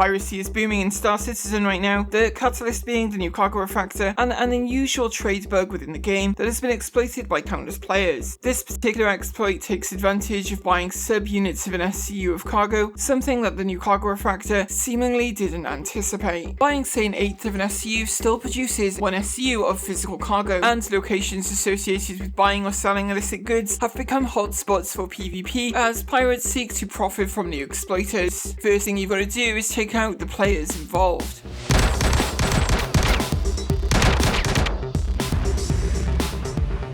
Piracy is booming in Star Citizen right now, the Catylist being the new Cargo Refactor, and an unusual trade bug within the game that has been exploited by countless players. This particular exploit takes advantage of buying sub-units of an SCU of cargo, something that the new Cargo Refactor seemingly didn't anticipate. Buying say an eighth of an SCU still produces one SCU of physical cargo, and locations associated with buying or selling illicit goods have become hotspots for PvP as pirates seek to profit from new exploiters. First thing you've got to do is take out the players involved.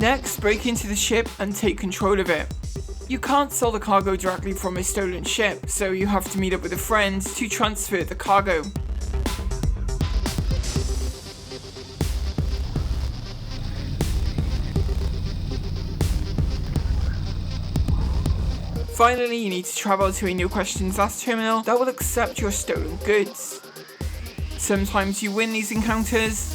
Next, break into the ship and take control of it. You can't sell the cargo directly from a stolen ship, so you have to meet up with a friend to transfer the cargo. Finally, you need to travel to a No Questions Asked terminal that will accept your stolen goods. Sometimes you win these encounters,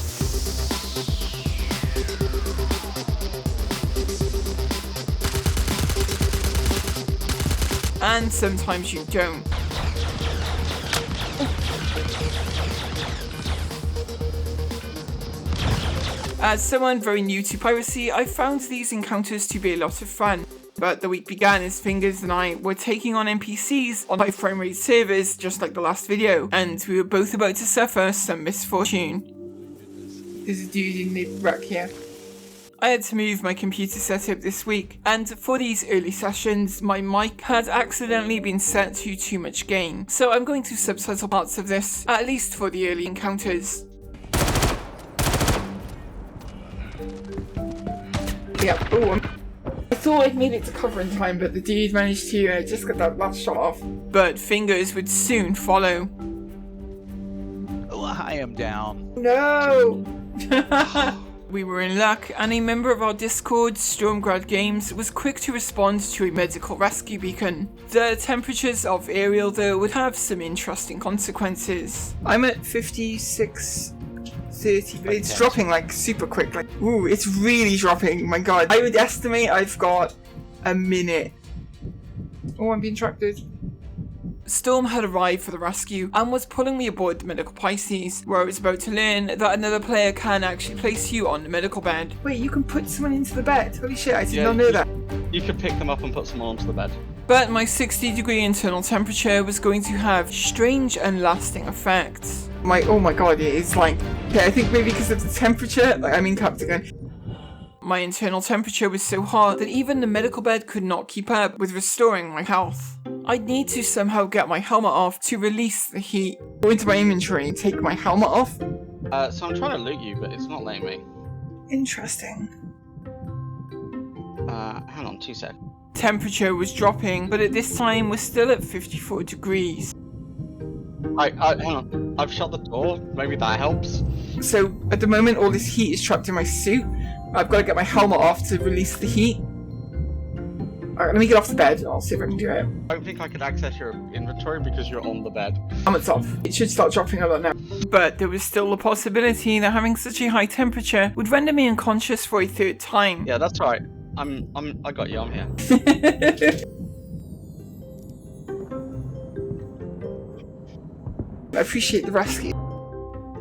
and sometimes you don't. As someone very new to Piracy, I found these encounters to be a lot of fun. But the week began as Fingers and I were taking on NPCs on high frame rate servers just like the last video, and we were both about to suffer some misfortune. There's a dude in the wreck here. I had to move my computer setup this week, and for these early sessions, my mic had accidentally been set to too much gain, so I'm going to subtitle parts of this, at least for the early encounters. Yeah, I thought I'd made it to cover in time, but the dude managed to just get that last shot off. But Fingers would soon follow. Oh, I am down. No! We were in luck, and a member of our Discord, Stormgrad Games, was quick to respond to a medical rescue beacon. The temperatures of Ariel, though, would have some interesting consequences. I'm at 56... 30, but it's dropping like super quick. Like, ooh, it's really dropping. My god. I would estimate I've got a minute. Oh, I'm being tracked. Storm had arrived for the rescue and was pulling me aboard the medical Pisces, where I was about to learn that another player can actually place you on the medical bed. Wait, you can put someone into the bed? Holy shit, I did not know that. You could pick them up and put someone onto the bed. But my 60-degree internal temperature was going to have strange and lasting effects. Oh my god, it is like... Yeah, I think maybe because of the temperature, like I'm in Captain. My internal temperature was so hot that even the medical bed could not keep up with restoring my health. I'd need to somehow get my helmet off to release the heat. Go into my inventory and take my helmet off. So I'm trying to loot you, but it's not letting me. Interesting. Hang on 2 seconds. Temperature was dropping, but at this time we're still at 54 degrees. Hang on. I've shut the door. Maybe that helps. So at the moment, all this heat is trapped in my suit. I've got to get my helmet off to release the heat. Alright, let me get off the bed. I'll see if I can do it. I don't think I could access your inventory because you're on the bed. Helmet's off. It should start dropping a lot now. But there was still the possibility that having such a high temperature would render me unconscious for a third time. Yeah, that's right. I got you. I'm here. I appreciate the rescue.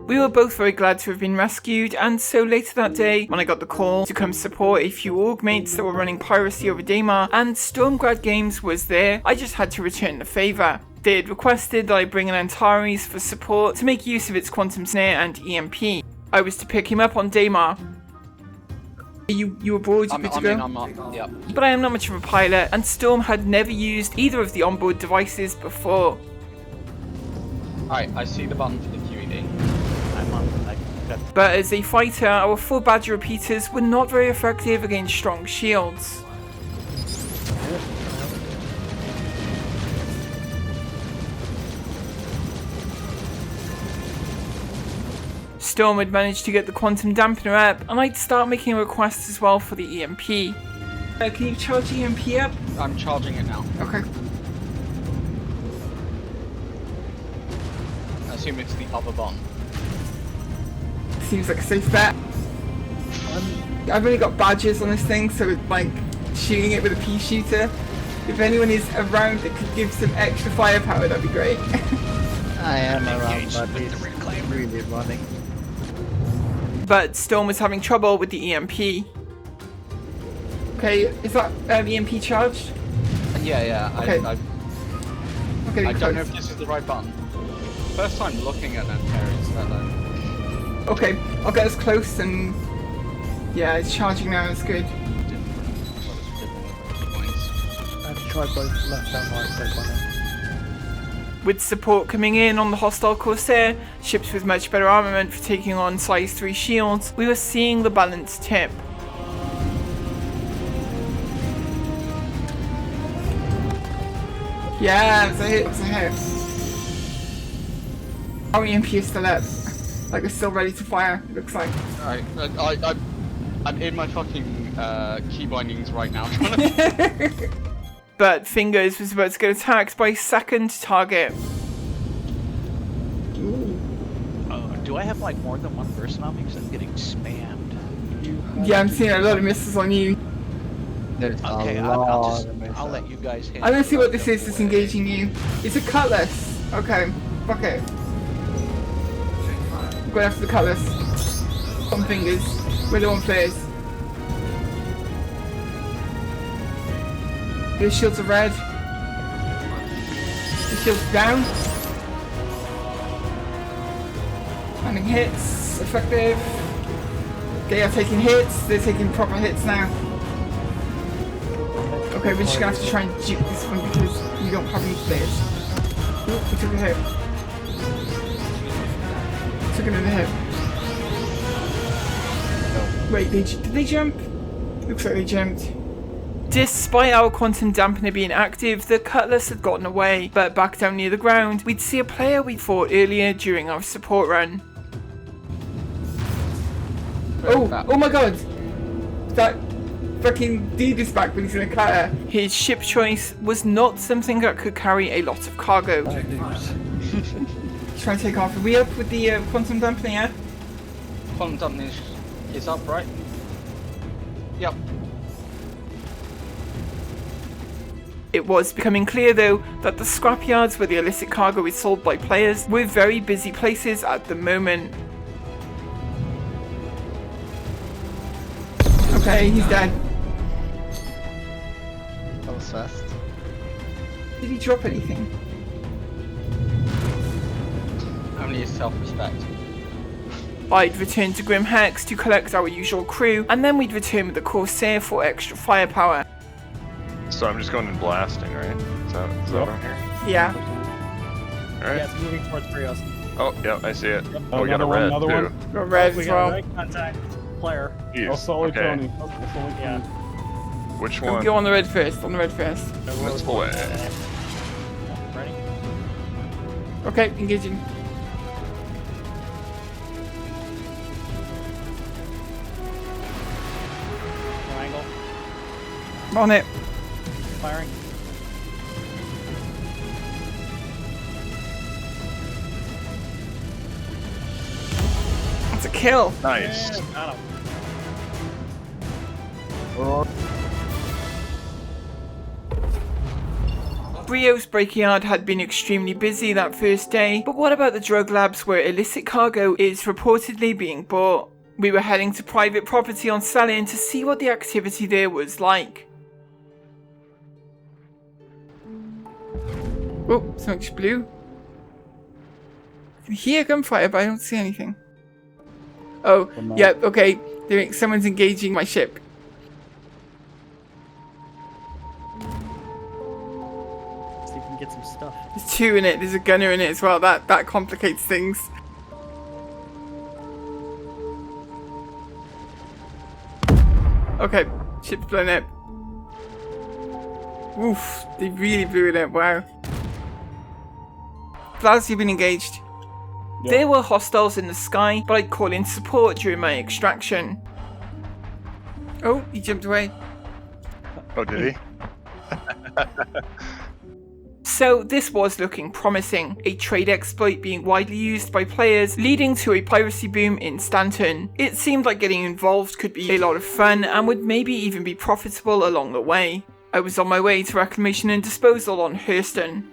We were both very glad to have been rescued, and so later that day, when I got the call to come support a few org mates that were running Piracy over Daymar, and Stormgrad Games was there, I just had to return the favour. They had requested that I bring in Antares for support to make use of its Quantum Snare and EMP. I was to pick him up on Daymar. You aboard? You good to go? Yeah. But I am not much of a pilot, and Storm had never used either of the onboard devices before. Alright, I see the button for the QED. I'm on. But as a fighter, our 4 Badger repeaters were not very effective against strong shields. Storm had managed to get the quantum dampener up, and I'd start making requests as well for the EMP. Can you charge EMP up? I'm charging it now. Okay. I assume it's the other button. Seems like a safe bet. I've only got badges on this thing, so it's like shooting it with a pea shooter. If anyone is around that could give some extra firepower, that'd be great. I am around, Engaged but with he's the reclaimer. really running. But Storm was having trouble with the EMP. Okay, is that EMP charged? Yeah. Okay. Okay, I don't close. know if this is the right button. First time looking at that area. Okay, I'll get as close and... Yeah, it's charging now, it's good. I have to try both left and right click on it. With support coming in on the hostile Corsair, ships with much better armament for taking on size 3 shields, we were seeing the balance tip. Yeah, it's a hit. Our EMP is still up. Like, it's still ready to fire, it looks like. Alright, I'm in my fucking key bindings right now. But Fingers was about to get attacked by a second target. Do I have like more than one person on me? Because I'm getting spammed. Yeah, I'm seeing a lot of misses on you. There's Okay, a I'll lot of I'll let you guys hit. I'm gonna see what this is that's engaging you. It's a cutlass. Okay, fuck it. I'm going after the cutlass. On Fingers. We're the one players. Your shields are red. Your shields are down. Landing hits. Effective. They are taking hits. They're taking proper hits now. Okay, we're just gonna have to try and juke this one because we don't have any players. Oop, we took a hit. Took another hit. Wait, did they jump? Looks like they jumped. Despite our quantum dampener being active, the Cutlass had gotten away, but back down near the ground, we'd see a player we fought earlier during our support run. Oh my god! That fucking dude is back, but he's in a cutter. His ship choice was not something that could carry a lot of cargo. Trying to take off. Are we up with the quantum dampener, yeah? Quantum dampener is up, right? Yep. It was becoming clear though that the scrapyards where the illicit cargo is sold by players were very busy places at the moment. Okay, he's dead. That was fast. Did he drop anything? Only his self-respect. I'd return to Grim Hex to collect our usual crew, and then we'd return with the Corsair for extra firepower. So I'm just going in blasting, right? Is that what I'm hearing? Yeah. Alright. Yeah, it's moving towards Brio. Oh, yeah, I see it. Yep. Oh, we got a red, another too. one. Got red We as got a well. right contact player. Jeez, Also only okay. Tony. Yeah. Which Go one? on the red first, on the red first. Let's pull it. Ready? Okay, engaging. Triangle. I'm on it. Firing. That's a kill. Nice. Yeah, got him. Brio's brickyard had been extremely busy that first day, but what about the drug labs where illicit cargo is reportedly being bought? We were heading to private property on Salin to see what the activity there was like. Oh, something just blew. I can hear gunfire, but I don't see anything. Oh, yeah, okay. Someone's engaging my ship. See if we can get some stuff. There's two in it. There's a gunner in it as well. That complicates things. Okay, ship's blown up. Oof, they really blew it up. Wow. Blaz, you've been engaged. Yep. There were hostiles in the sky, but I'd call in support during my extraction. Oh, he jumped away. Oh, did he? So this was looking promising, a trade exploit being widely used by players, leading to a piracy boom in Stanton. It seemed like getting involved could be a lot of fun and would maybe even be profitable along the way. I was on my way to reclamation and disposal on Hurston.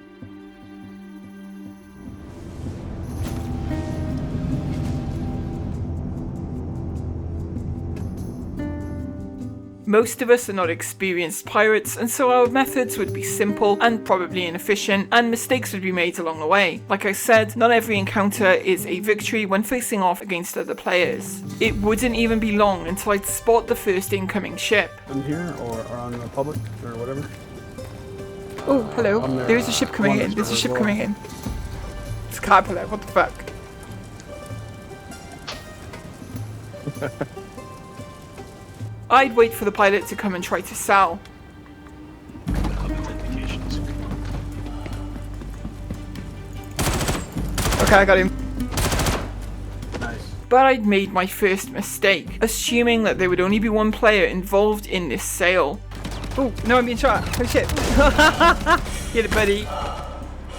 Most of us are not experienced pirates, and so our methods would be simple and probably inefficient, and mistakes would be made along the way. Like I said, not every encounter is a victory when facing off against other players. It wouldn't even be long until I'd spot the first incoming ship. In here or on the public or whatever. Oh, hello. I'm there. There's a ship coming One in. is There's a as ship well. coming in. It's Caterpillar. What the fuck? I'd wait for the pilot to come and try to sell. Okay, I got him. Nice. But I'd made my first mistake, assuming that there would only be one player involved in this sale. Oh, no, I'm being shot. Oh shit. Get it, buddy.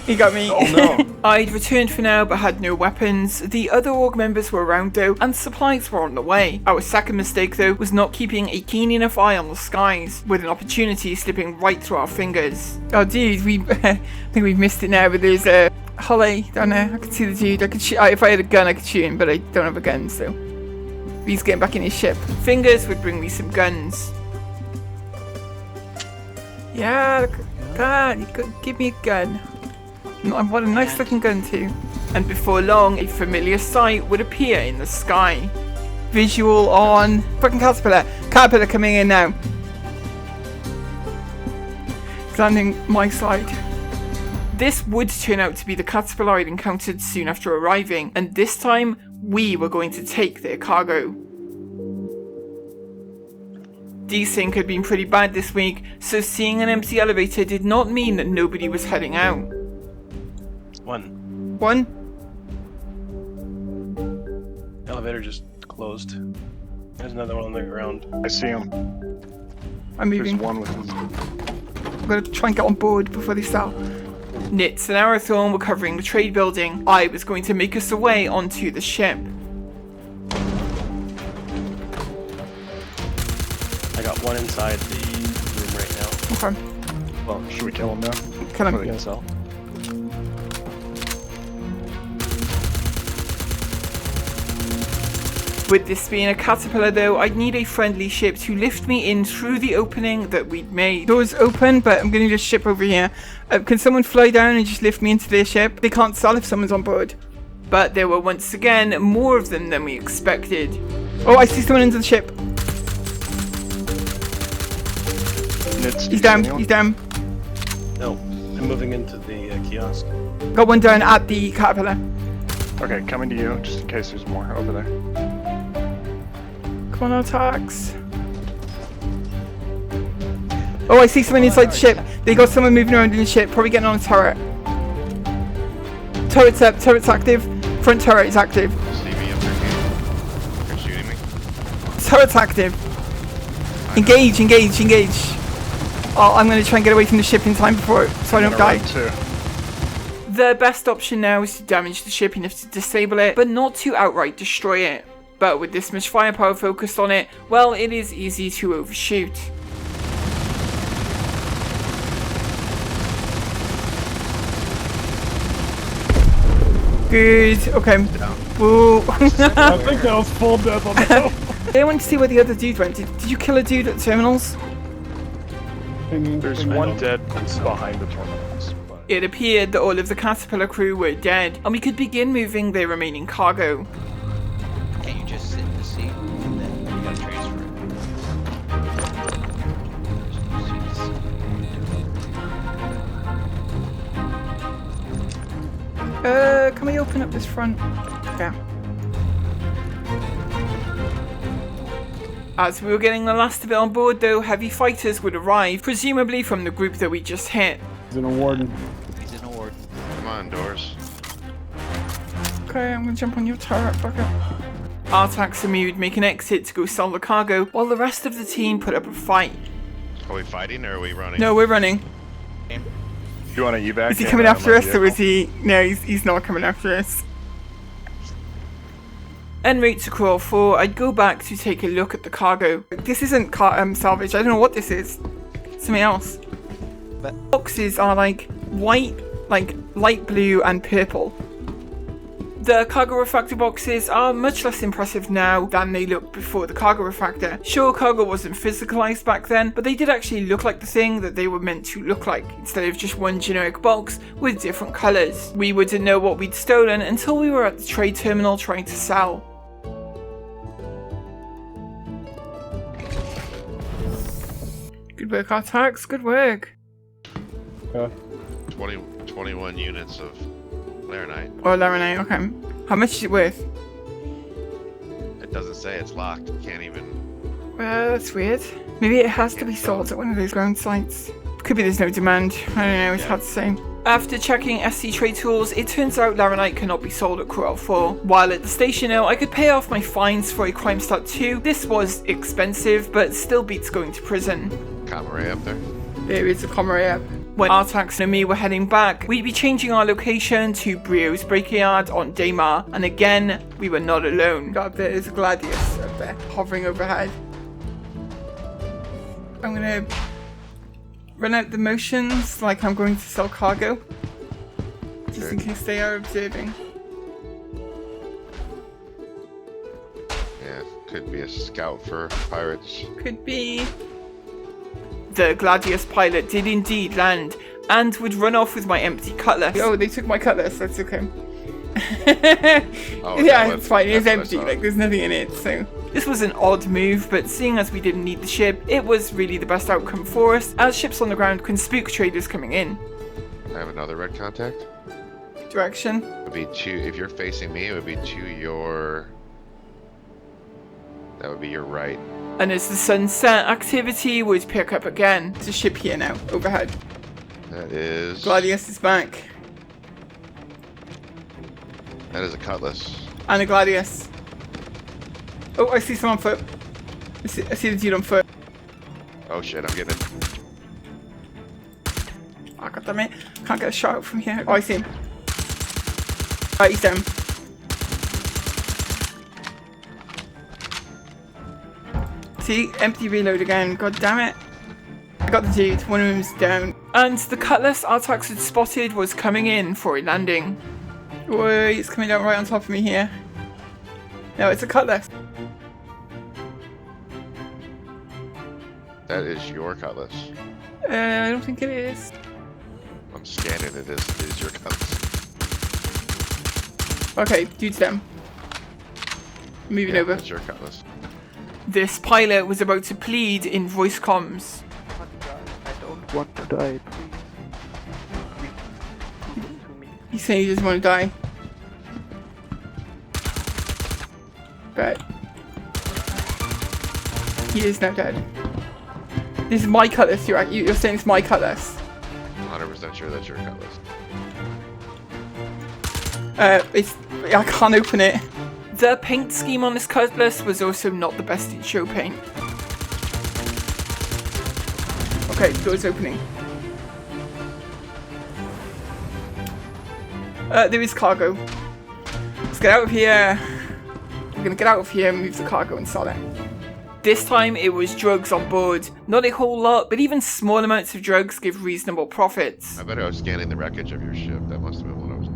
He got me. Oh no. I'd returned for now, but had no weapons. The other org members were around though, and supplies were on the way. Our second mistake though was not keeping a keen enough eye on the skies, with an opportunity slipping right through our fingers. Oh dude, I think we've missed it now, but there's a Holly down there. I can see the dude. I could shoot. If I had a gun, I could shoot him, but I don't have a gun, so he's getting back in his ship. Fingers would bring me some guns. Yeah, God, you could give me a gun. What a nice looking gun too. And before long, a familiar sight would appear in the sky. Visual on fucking Caterpillar. Caterpillar coming in now. Landing my side. This would turn out to be the Caterpillar I'd encountered soon after arriving, and this time we were going to take their cargo. Desync had been pretty bad this week, so seeing an empty elevator did not mean that nobody was heading out. One? Elevator just closed. There's another one on the ground. I see him. I'm There's moving. one with his... I'm gonna try and get on board before they start. Nitz and Arathorn were covering the trade building. I was going to make us away onto the ship. I got one inside the room right now. Okay, Well, should we kill him now? kill What are him. they gonna sell? With this being a Caterpillar though, I'd need a friendly ship to lift me in through the opening that we'd made. Doors open, but I'm gonna need a ship over here. Can someone fly down and just lift me into their ship? They can't sell if someone's on board. But there were once again more of them than we expected. Oh, I see someone into the ship. He's down, he's down. No, I'm moving into the kiosk. Got one down at the Caterpillar. Okay, coming to you, just in case there's more over there. Come on, attacks. Oh, I see someone inside the ship. They got someone moving around in the ship, probably getting on a turret. Turret's up, turret's active. Front turret is active. See me up there, You're shooting me. Turret's active. Engage, engage, engage. Oh, I'm going to try and get away from the ship in time before so I don't die. Too. The best option now is to damage the ship enough to disable it, but not to outright destroy it. But with this much firepower focused on it, well, it is easy to overshoot. Good, okay. Whoa. I think that was full death on the top. I want to see where the other dude went. Did you kill a dude at the terminals? There's one dead behind the terminals. But... It appeared that all of the Caterpillar crew were dead, and we could begin moving their remaining cargo. Can't you just sit in the seat and then you gotta transfer it? Can we open up this front? Yeah. As we were getting the last of it on board though, heavy fighters would arrive, presumably from the group that we just hit. He's an warden. He's in a ward. Come on, doors. Okay, I'm gonna jump on your turret, fuck it. Artax and me would make an exit to go sell the cargo, while the rest of the team put up a fight. Are we fighting or are we running? No, we're running. You want to evac? Is he coming after us or is he... No, he's not coming after us. En route to Crawl 4, I'd go back to take a look at the cargo. This isn't salvage, I don't know what this is. Something else. Boxes are like white, like light blue and purple. The Cargo Refactor boxes are much less impressive now than they looked before the Cargo Refactor. Sure, cargo wasn't physicalized back then, but they did actually look like the thing that they were meant to look like, instead of just one generic box with different colors. We wouldn't know what we'd stolen until we were at the trade terminal trying to sell. Good work, Artax, good work. 21 units of Laranite. Oh, Laranite, okay. How much is it worth? It doesn't say, it's locked. You can't even... Well, that's weird. Maybe it has to be sold at one of those ground sites. Could be there's no demand. I don't know, it's hard to say. After checking SC Trade Tools, it turns out Laranite cannot be sold at Corel 4. While at the station now, I could pay off my fines for a Crime Start 2. This was expensive, but still beats going to prison. Comrade up there. There is a comrade. When Artax and me were heading back, we'd be changing our location to Brio's Breakyard on Daymar, and again, we were not alone. God, there is a Gladius up there, hovering overhead. I'm gonna run out the motions like I'm going to sell cargo, just in case they are observing. Yeah, could be a scout for pirates. Could be. The Gladius pilot did indeed land, and would run off with my empty cutlass. Oh, they took my cutlass, that's okay. Oh, yeah, it's fine, it's that's empty, like there's nothing in it, so. This was an odd move, but seeing as we didn't need the ship, it was really the best outcome for us, as ships on the ground can spook traders coming in. I have another red contact. Direction. It would be to, if you're facing me, it would be to your... That would be your right. And as the sun set, activity would pick up again. There's a ship here now, overhead. That is... Gladius is back. That is a cutlass. And a Gladius. Oh, I see someone on foot. I see the dude on foot. Oh shit, I'm getting it. Oh, god damn it. Can't get a shot out from here. Oh, I see him. Right, he's down. See? Empty reload again. God damn it. I got the dude. One of them's down. And the cutlass Artax had spotted was coming in for a landing. Whoa, it's coming down right on top of me here. No, it's a cutlass. That is your cutlass. I don't think it is. I'm scanning it. It is your cutlass. Okay, dude's down. Moving over. It's your cutlass. This pilot was about to plead in voice comms. I don't want to die, please. He's saying he doesn't want to die. But he is now dead. This is my cutlass. You're saying it's my cutlass. 100% sure that's your cutlass. I can't open it. The paint scheme on this cutlass was also not the best in show paint. Okay, door's opening. There is cargo. Let's get out of here. We're gonna get out of here and move the cargo and sell it. This time it was drugs on board. Not a whole lot, but even small amounts of drugs give reasonable profits. I bet I was scanning the wreckage of your ship. That must have been what I was...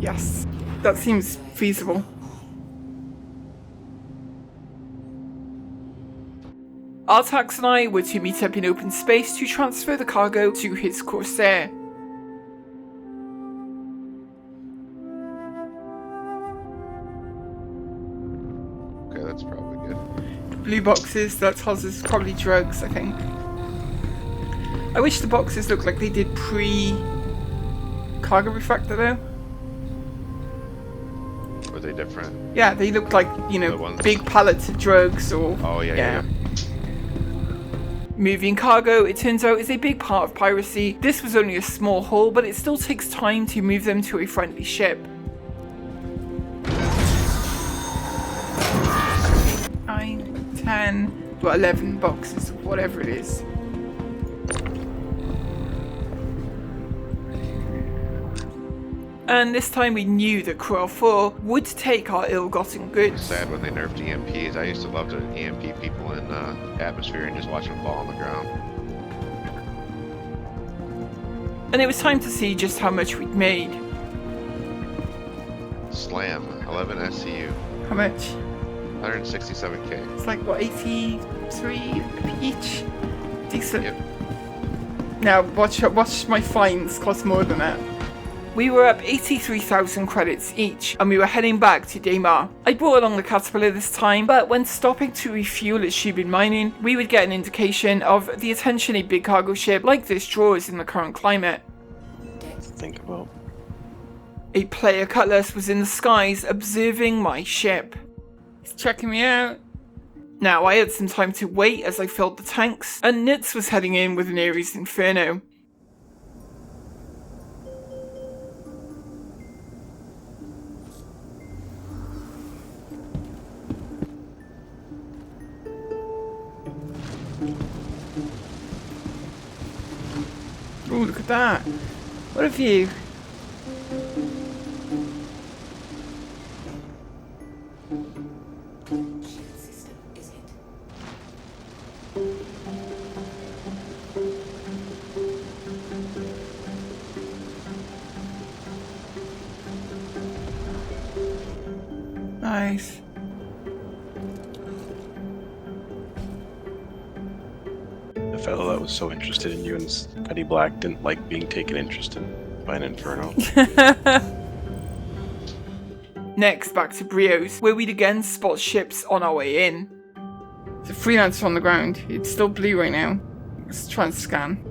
Yes, that seems feasible. Artax and I were to meet up in open space to transfer the cargo to his Corsair. Okay, that's probably good. The blue boxes, that tells us probably drugs, I think. I wish the boxes looked like they did pre-Cargo Refactor though. Were they different? Yeah, they looked like, you know, The ones- big pallets of drugs or... Oh, yeah. Moving cargo, it turns out, is a big part of piracy. This was only a small haul, but it still takes time to move them to a friendly ship. 9, 10, well, 11 boxes, whatever it is. And this time we knew that Corel 4 would take our ill-gotten goods. Sad when they nerfed EMPs. I used to love to EMP people in atmosphere and just watch them fall on the ground. And it was time to see just how much we'd made. Slam, 11 SCU, How much? 167k. It's like, what, 83 each? Decent. Yep. Now, watch my fines cost more than that. We were up 83,000 credits each, and we were heading back to Daymar. I brought along the Caterpillar this time, but when stopping to refuel at Shubin Mining, we would get an indication of the attention a big cargo ship like this draws in the current climate. Think about. A player Cutlass was in the skies observing my ship. He's checking me out. Now, I had some time to wait as I filled the tanks, and Nitz was heading in with an Ares Inferno. Oh, look at that. What a view. Nice. The fellow that was so interested in you and Scotty Black didn't like being taken interest in by an Inferno. Next, back to Brio's, where we'd again spot ships on our way in. There's a freelancer on the ground. It's still blue right now. Let's try and scan.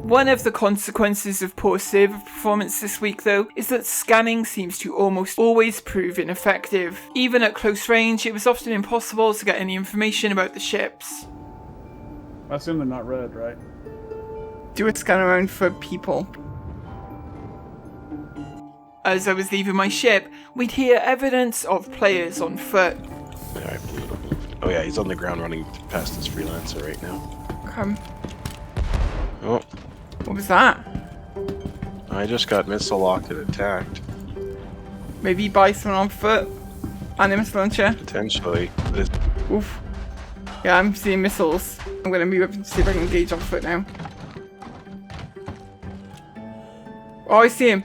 One of the consequences of poor server performance this week, though, is that scanning seems to almost always prove ineffective. Even at close range, it was often impossible to get any information about the ships. I assume they're not red, right? Do a scan around for people. As I was leaving my ship, we'd hear evidence of players on foot. Alright, blue. Oh yeah, he's on the ground running past this freelancer right now. Come. Oh, What was that? I just got missile locked and attacked. Maybe by someone on foot? And a missile launcher? Potentially. This Oof. Yeah, I'm seeing missiles. I'm gonna move up and see if I can engage on foot now. Oh, I see him.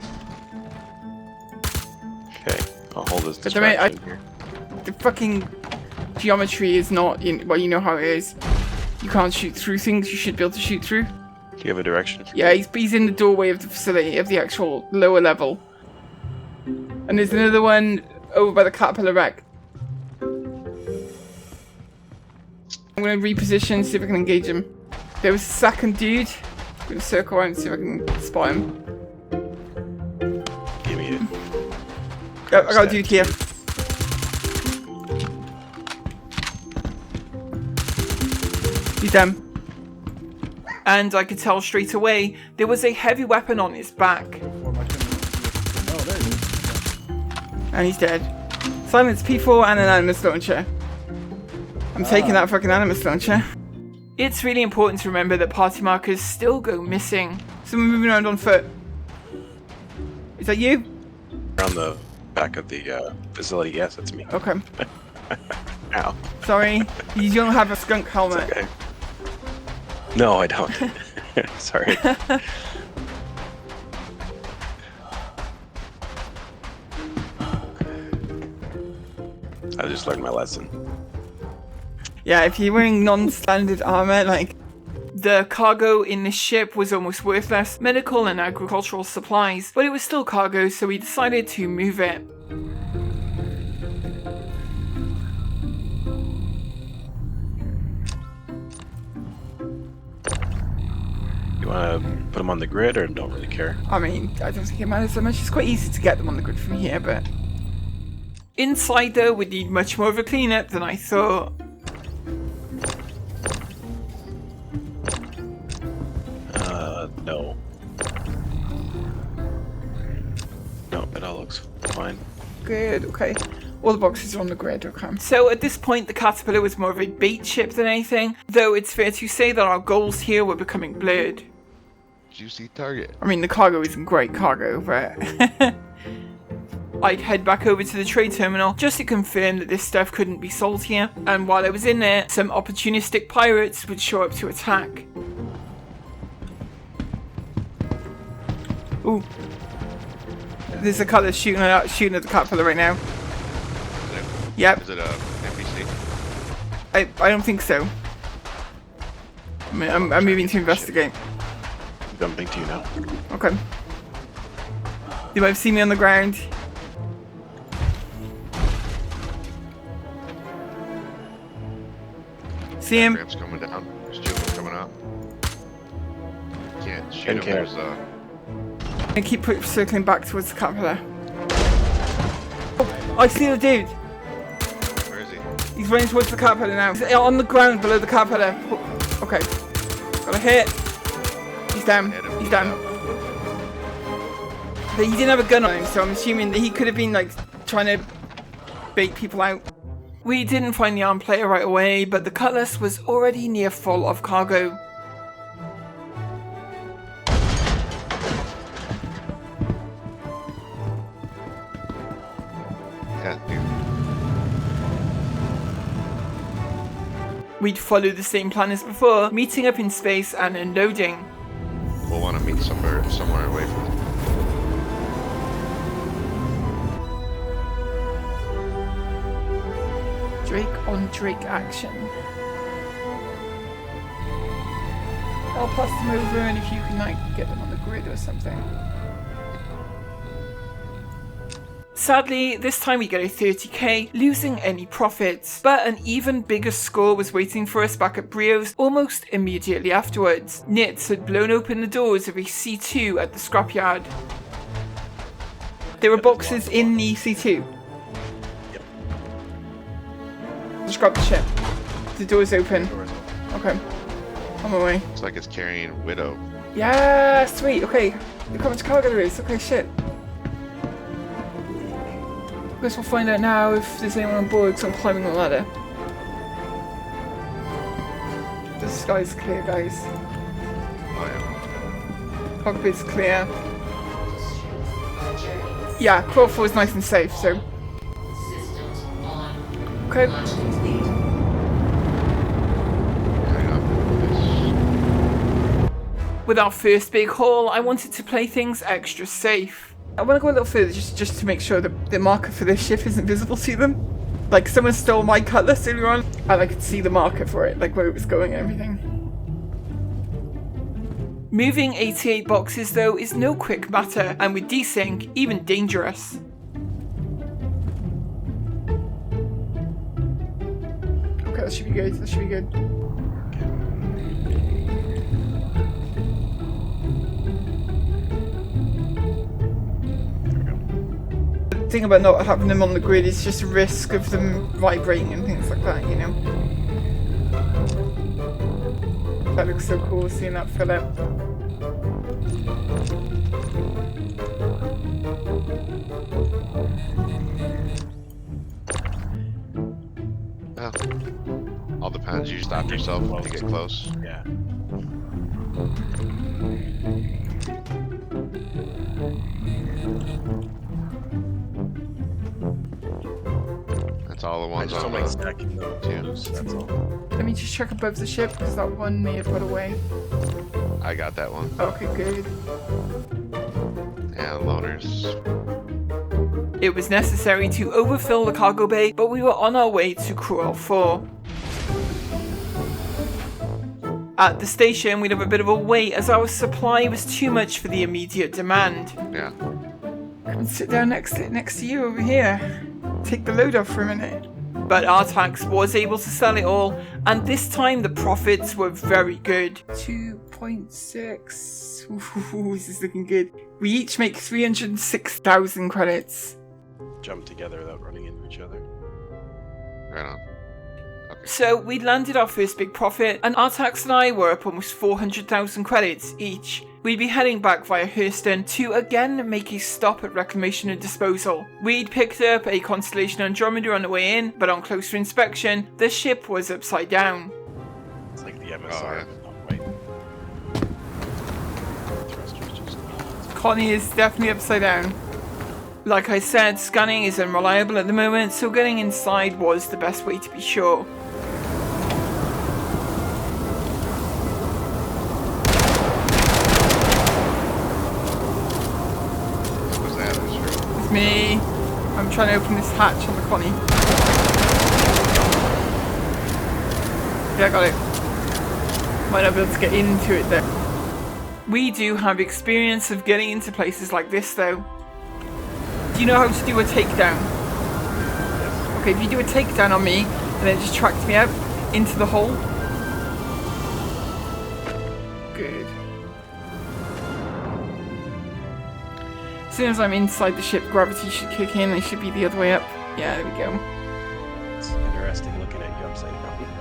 okay, I'll hold this But the minute distraction here. The fucking geometry is not in. Well, you know how it is. You can't shoot through things you should be able to shoot through. Do you have a direction? Yeah, he's in the doorway of the facility, of the actual lower level. And there's another one over by the Caterpillar wreck. I'm gonna reposition, see if I can engage him. There was a second dude. I'm gonna circle around and see if I can spot him. Give me it. Oh, I got a dude here. He's down. And I could tell straight away there was a heavy weapon on his back. Oh, there he is. And he's dead. Silence P4 and an animus launcher. I'm taking that fucking animus launcher. It's really important to remember that party markers still go missing. Someone moving around on foot. Is that you? Around the back of the facility, yes, that's me. Okay. Ow. Sorry. You don't have a skunk helmet. Okay. No, I don't. Sorry. I just learned my lesson. Yeah, if you're wearing non-standard armor, like, the cargo in this ship was almost worthless, medical and agricultural supplies, but it was still cargo, so we decided to move it. You want to put them on the grid or don't really care? I mean, I don't think it matters so much. It's quite easy to get them on the grid from here, but... Inside, though, would need much more of a cleanup than I thought. No. No, it all looks fine. Good, okay. All the boxes are on the grid, okay. So at this point, the Caterpillar was more of a bait ship than anything, though it's fair to say that our goals here were becoming blurred. Juicy target. I mean, the cargo isn't great cargo, but... I'd head back over to the trade terminal just to confirm that this stuff couldn't be sold here, and while I was in there, some opportunistic pirates would show up to attack. Ooh. There's a colour shooting at the caterpillar right now. Is it, Yep. is it a NPC? I don't think so. I mean, I'm moving to investigate. Jumping to you now. Okay. You might have seen me on the ground. See him? Ramps coming down. There's 2 of them coming out. Can't shoot him. care. There's I keep circling back towards the caterpillar. Oh, I see the dude. where is he? He's running towards the caterpillar now. He's on the ground below the caterpillar. Oh, okay. Got a hit. He's down. Hit him. He's down. But he didn't have a gun on him, so I'm assuming that he could have been like trying to bait people out. We didn't find the armed player right away, but the Cutlass was already near full of cargo. Yeah, dude. We'd follow the same plan as before, meeting up in space and unloading. We'll want to meet somewhere away from it. Drake on Drake action. I'll pass them over and if you can like get them on the grid or something. Sadly, this time we get a 30k, losing any profits, but an even bigger score was waiting for us back at Brio's almost immediately afterwards. Nits had blown open the doors of a C2 at the scrapyard. There were boxes in the C2. Just grab the ship. The door's open. Okay. On my way. Looks like it's carrying Widow. Yeah, sweet. Okay. Look how much cargo there is. Okay, shit. Guess we'll find out now if there's anyone on board because I'm climbing the ladder. The sky's clear, guys. Oh yeah. Cockpit's clear. Yeah, crawl floor is nice and safe, so. Okay. With our first big haul, I wanted to play things extra safe. I want to go a little further just to make sure that the marker for this ship isn't visible to them. Like someone stole my Cutlass earlier on and I could see the marker for it, like where it was going and everything. Moving 88 boxes though is no quick matter, and with desync, even dangerous. Okay, that should be good, that should be good. The thing about not having them on the grid is just risk of them vibrating and things like that, you know. That looks so cool, seeing that fill up. Well, all depends. You stop yourself when you get close. Yeah. That's all the I ones just on don't like the stacking them loose, that's all. Let me just check above the ship because that one may have got away. I got that one. Okay, good. And loners. It was necessary to overfill the cargo bay, but we were on our way to Cruel 4. At the station, we'd have a bit of a wait as our supply was too much for the immediate demand. Yeah. Come and sit down next to you over here. Take the load off for a minute. But Artax was able to sell it all, and this time the profits were very good. 2.6. Ooh, this is looking good. We each make 306,000 credits. Jump together without running into each other. Right on. So we landed our first big profit, and Artax and I were up almost 400,000 credits each. We'd be heading back via Hurston to again make a stop at reclamation and disposal. We'd picked up a Constellation Andromeda on the way in, but on closer inspection, the ship was upside down. It's like the MSR, Oh, yeah. not white. Thrusters just... Connie is definitely upside down. Like I said, scanning is unreliable at the moment, so getting inside was the best way to be sure. What was that? It was me. I'm trying to open this hatch on the Connie. Yeah, I got it. Might not be able to get into it though. We do have experience of getting into places like this though. Do you know how to do a takedown? Okay, if you do a takedown on me, and then just tracked me out into the hole. Good. As soon as I'm inside the ship, gravity should kick in. It should be the other way up. Yeah, there we go. It's interesting looking at you upside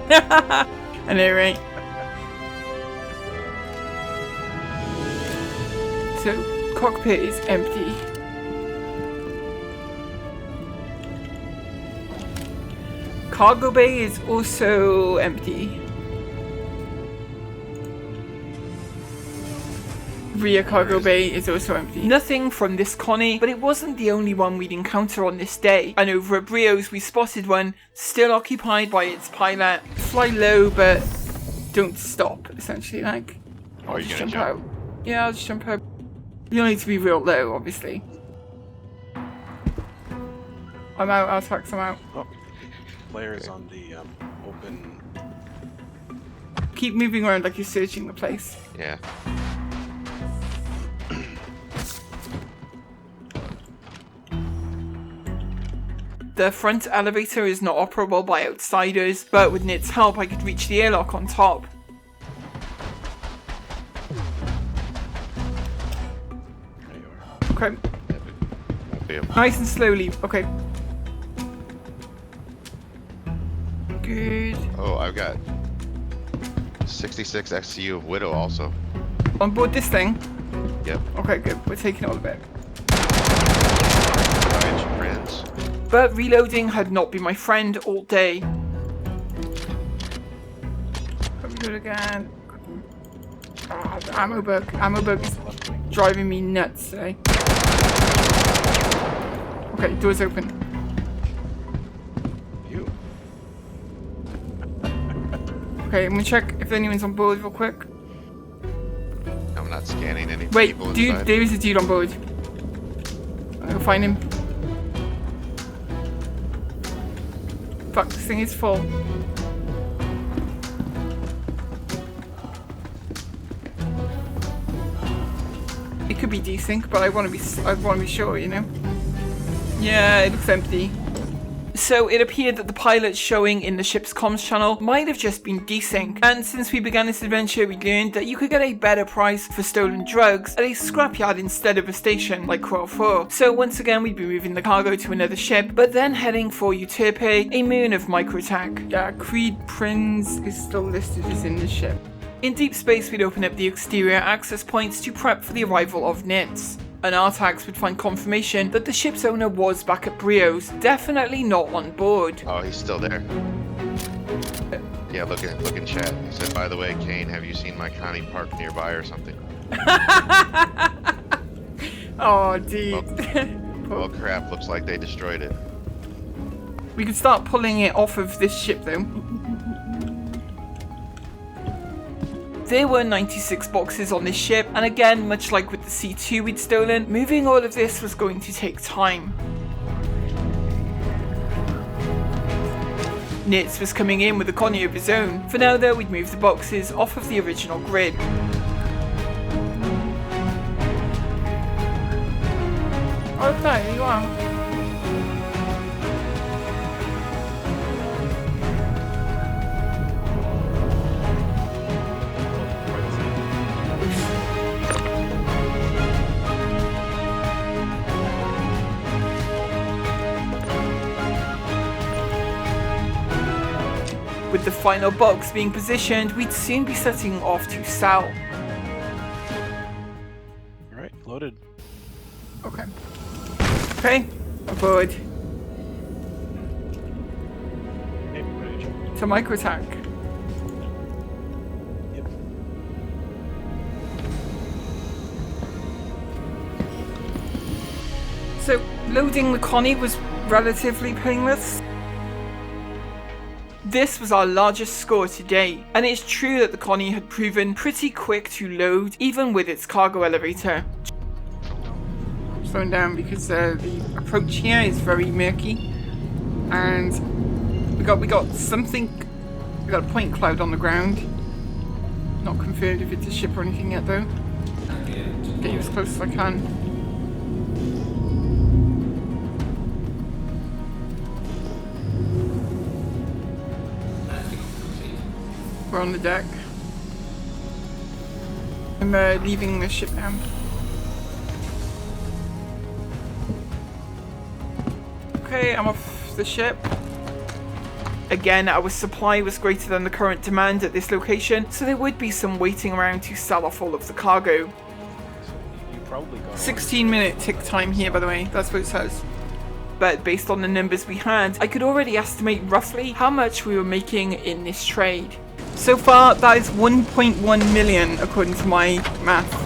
down. I know, right? So, cockpit is empty. Cargo bay is also empty. Rear cargo bay is also empty. Nothing from this Connie, but it wasn't the only one we'd encounter on this day. And over at Brio's we spotted one, still occupied by its pilot. Fly low, but don't stop, essentially, like. Oh, Just you're gonna jump out. Yeah, I'll just jump out. You'll need to be real low, obviously. I'm out, Artax, I'm out. Oh, players on the open. Keep moving around like you're searching the place. Yeah. The front elevator is not operable by outsiders, but with Nit's help I could reach the airlock on top. Okay. Won't be able. Nice and slowly. Okay. Good. Oh, I've got 66 XCU of Widow also. On board this thing? Yep. Okay, good. We're taking all of it. Alright, friends. But reloading had not been my friend all day. Let me do it again. Ah, the ammo bug. Ammo bug is driving me nuts today. Okay, door's open. You. Okay, I'm gonna check if anyone's on board real quick. I'm not scanning any Wait, people dude, inside. there is a dude on board. I'll find him. Fuck, this thing is full. It could be desync, but I want to be sure, you know. Yeah, it looks empty. So it appeared that the pilot showing in the ship's comms channel might have just been desync, and since we began this adventure we learned that you could get a better price for stolen drugs at a scrapyard instead of a station like Quell 4. So once again we'd be moving the cargo to another ship, but then heading for Euterpe, a moon of microattack. Yeah, Creed Prince is still listed as in the ship. In deep space we'd open up the exterior access points to prep for the arrival of Nits. And Artax would find confirmation that the ship's owner was back at Brio's, definitely not on board. Oh, he's still there. Yeah, look in chat. He said, by the way, Kane, have you seen my Connie parked nearby or something? Oh, dude. Well, crap, looks like they destroyed it. We could start pulling it off of this ship though. There were 96 boxes on this ship, and again, much like with the C2 we'd stolen, moving all of this was going to take time. Nitz was coming in with a Connie of his own. For now though, we'd move the boxes off of the original grid. Okay, there you are. With the final box being positioned, we'd soon be setting off to Sal. Alright, loaded. Okay. Okay, aboard. Hey, ready to jump. To microattack. Yep. So, loading the Connie was relatively painless. This was our largest score to date, and it's true that the Connie had proven pretty quick to load, even with its cargo elevator. slowing down because the approach here is very murky, and we got something. We got a point cloud on the ground. Not confirmed if it's a ship or anything yet, though. Get you as close as I can. We're on the deck. I'm leaving the ship now. Okay, I'm off the ship. Again, our supply was greater than the current demand at this location, so there would be some waiting around to sell off all of the cargo. You probably got 16-minute tick time here, by the way, that's what it says. But based on the numbers we had, I could already estimate roughly how much we were making in this trade. So far, that is 1.1 million according to my math.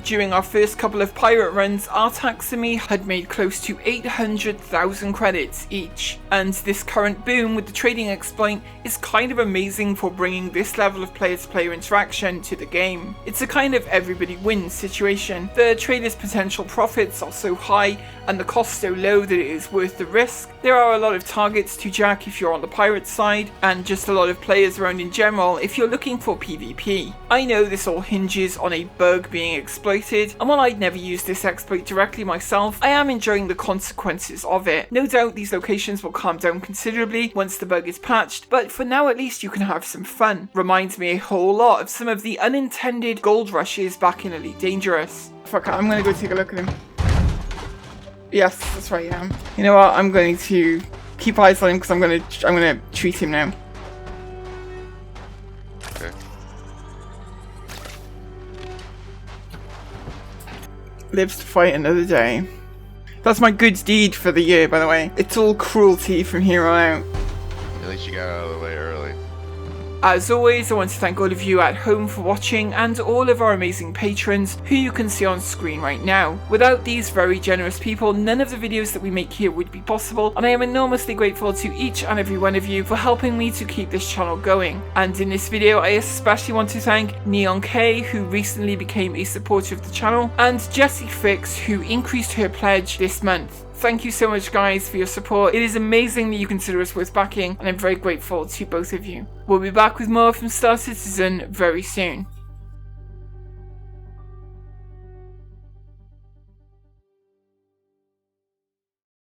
During our first couple of pirate runs, our taxonomy had made close to 800,000 credits each, and this current boom with the trading exploit is kind of amazing for bringing this level of player-to-player interaction to the game. It's a kind of everybody wins situation. The traders' potential profits are so high and the cost so low that it is worth the risk. There are a lot of targets to jack if you're on the pirate side, and just a lot of players around in general if you're looking for PvP. I know this all hinges on a bug being exploited, and while I'd never used this exploit directly myself, I am enjoying the consequences of it. No doubt these locations will calm down considerably once the bug is patched, but for now at least you can have some fun. Reminds me a whole lot of some of the unintended gold rushes back in Elite Dangerous. Fuck it, I'm gonna go take a look at him. Yes, that's right, yeah. You know what, I'm going to keep eyes on him because I'm gonna treat him now. Okay. Lives to fight another day. That's my good deed for the year, by the way. It's all cruelty from here on out. At least you got out of the way early. As always, I want to thank all of you at home for watching and all of our amazing patrons who you can see on screen right now. Without these very generous people, none of the videos that we make here would be possible, and I am enormously grateful to each and every one of you for helping me to keep this channel going. And in this video, I especially want to thank Neon K, who recently became a supporter of the channel, and Jessie Fix, who increased her pledge this month. Thank you so much guys for your support. It is amazing that you consider us worth backing, and I'm very grateful to both of you. We'll be back with more from Star Citizen very soon.